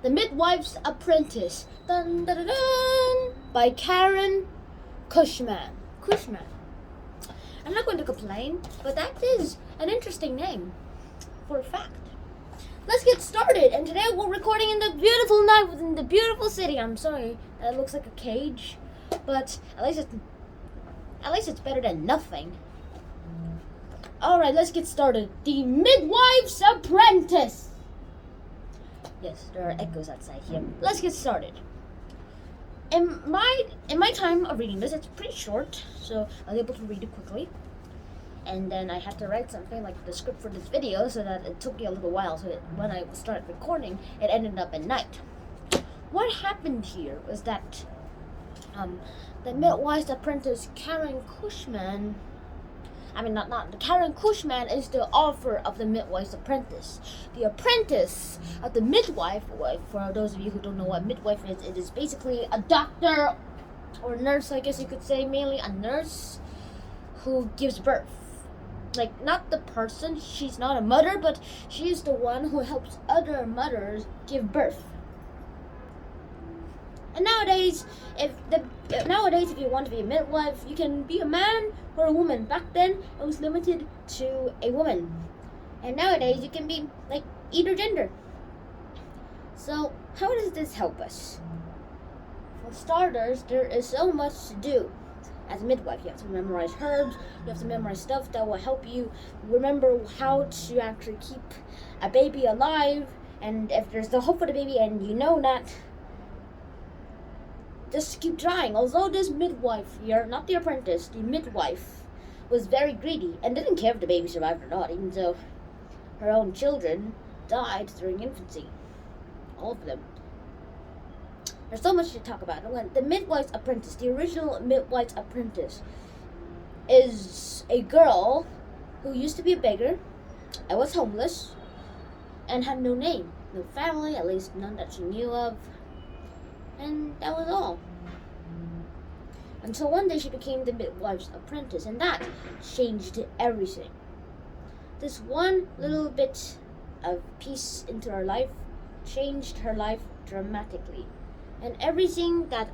The Midwife's Apprentice, dun, dun, dun, dun, by CUSHMAN. CUSHMAN. I'm not going to complain, but that is an interesting name, for a fact. Let's get started, and today we're recording in the beautiful night within the beautiful city. I'm sorry, that looks like a cage, but at least it's better than nothing. Alright, let's get started. The Midwife's Apprentice. Yes, there are echoes outside here. Let's get started. In my time of reading this, it's pretty short, so I was able to read it quickly. And then I had to write something like the script for this video, so that it took me a little while. So when I started recording, it ended up at night. What happened here was that the Midwife's Apprentice, CUSHMAN. Karen CUSHMAN is the author of The Midwife's Apprentice. The apprentice of the midwife, for those of you who don't know what midwife is, it is basically a doctor or nurse, I guess you could say, mainly a nurse who gives birth. Like, not the person, she's not a mother, but she's the one who helps other mothers give birth. And nowadays, if you want to be a midwife, you can be a man or a woman. Back then, it was limited to a woman. And nowadays, you can be, like, either gender. So, how does this help us? For starters, there is so much to do. As a midwife, you have to memorize herbs, you have to memorize stuff that will help you remember how to actually keep a baby alive. And if there's no hope for the baby and you know that, just keep trying. Although this midwife here, not the apprentice, the midwife, was very greedy and didn't care if the baby survived or not, even though her own children died during infancy. All of them. There's so much to talk about. The Midwife's Apprentice, the original Midwife's Apprentice, is a girl who used to be a beggar and was homeless and had no name, no family, at least none that she knew of. And that was all. Until one day she became the Midwife's Apprentice, and that changed everything. This one little bit of peace into her life changed her life dramatically. And everything that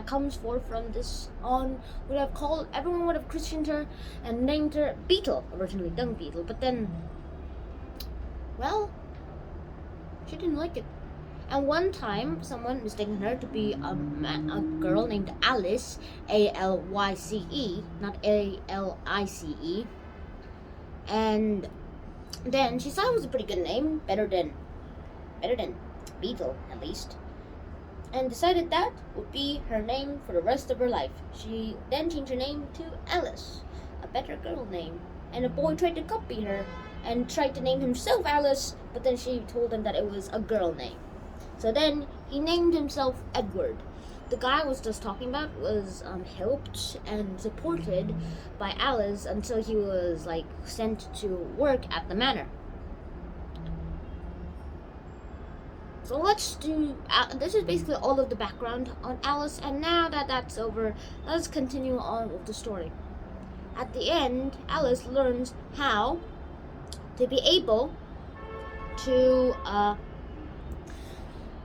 comes forth from this on everyone would have christened her and named her Beetle, originally Dung Beetle, but then, well, she didn't like it. And one time, someone mistaken her to be a girl named Alice, A-L-Y-C-E, not A-L-I-C-E. And then she thought it was a pretty good name, better than Beetle, at least. And decided that would be her name for the rest of her life. She then changed her name to Alice, a better girl name. And a boy tried to copy her and tried to name himself Alice, but then she told him that it was a girl name. So then he named himself Edward. The guy I was just talking about was helped and supported by Alice until he was sent to work at the manor. So let's do, this is basically all of the background on Alice, and now that that's over, let's continue on with the story. At the end, Alice learns how to be able to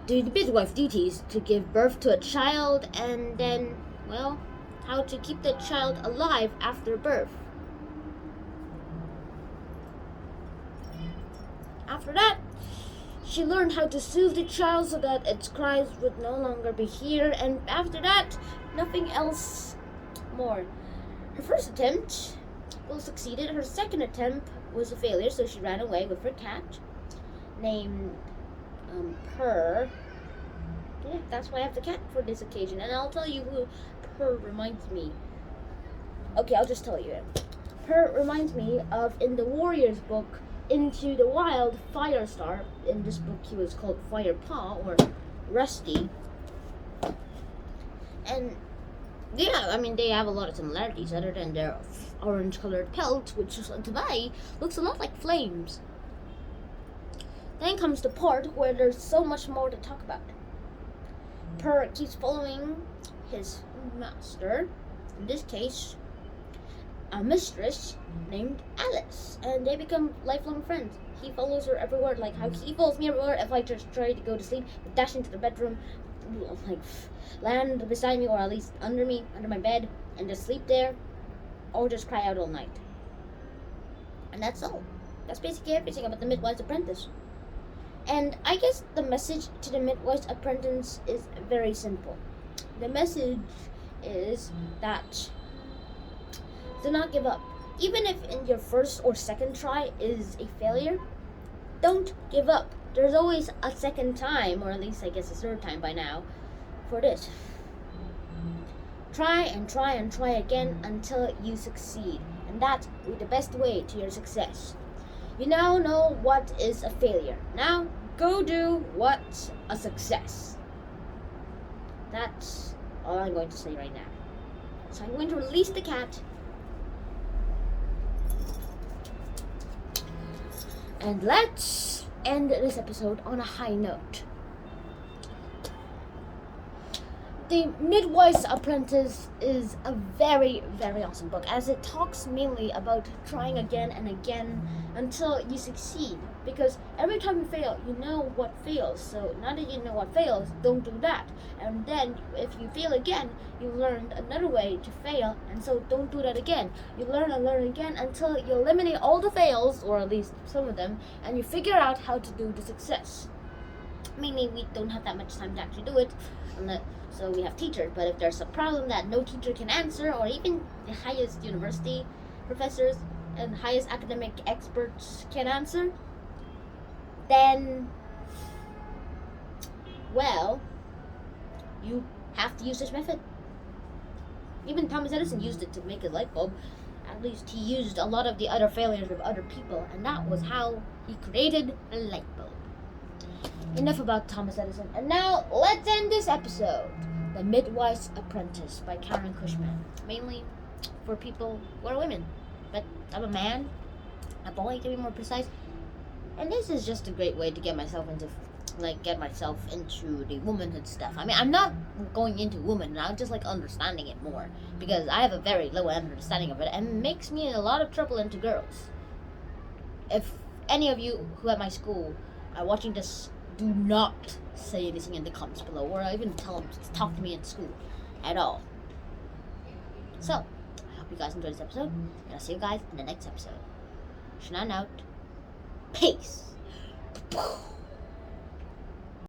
do the midwife duties, to give birth to a child, and then, well, how to keep the child alive after birth. After that, she learned how to soothe the child so that its cries would no longer be heard, and after that, nothing else more. Her first attempt succeeded. Her second attempt was a failure, so she ran away with her cat, named Purr. Yeah, that's why I have the cat for this occasion, and I'll tell you who Purr reminds me. Okay, I'll just tell you it. Purr reminds me of, in the Warriors book, Into the Wild, Firestar. In this book, he was called Firepaw, or Rusty. And yeah, they have a lot of similarities, other than their orange-colored pelt, which to me looks a lot like flames. Then comes the part where there's so much more to talk about. Purr keeps following his master, in this case a mistress named Alice, and they become lifelong friends. He follows her everywhere, like how he follows me everywhere. If I just try to go to sleep, dash into the bedroom, like land beside me, or at least under me, under my bed, and just sleep there, or just cry out all night. And that's all. That's basically everything about the Midwife's Apprentice. And I guess the message to the Midwife's Apprentice is very simple. The message is that do not give up. Even if in your first or second try is a failure, don't give up. There's always a second time, or at least I guess a third time by now, for this. Try and try and try again until you succeed. And that will be the best way to your success. You now know what is a failure. Now go do what's a success. That's all I'm going to say right now. So I'm going to release the cat. And let's end this episode on a high note. The Midwife's Apprentice is a very, very awesome book, as it talks mainly about trying again and again until you succeed. Because every time you fail, you know what fails. So now that you know what fails, don't do that. And then if you fail again, you learned another way to fail, and so don't do that again. You learn and learn again until you eliminate all the fails, or at least some of them, and you figure out how to do the success. Mainly, we don't have that much time to actually do it, so we have teachers. But if there's a problem that no teacher can answer, or even the highest university professors and highest academic experts can answer, then, well, you have to use this method. Even Thomas Edison used it to make a light bulb. At least he used a lot of the other failures of other people, and that was how he created a light bulb. Enough about Thomas Edison. And now, let's end this episode. The Midwife's Apprentice by Karen Cushman. Mainly for people who are women. But I'm a man, a boy to be more precise. And this is just a great way to get myself into the womanhood stuff. I mean, I'm not going into woman, I'm just understanding it more. Because I have a very low understanding of it, and it makes me in a lot of trouble into girls. If any of you who at my school are watching this, do not say anything in the comments below, or even talk to me in school at all. So, I hope you guys enjoyed this episode, and I'll see you guys in the next episode. CUSHMAN out. Peace.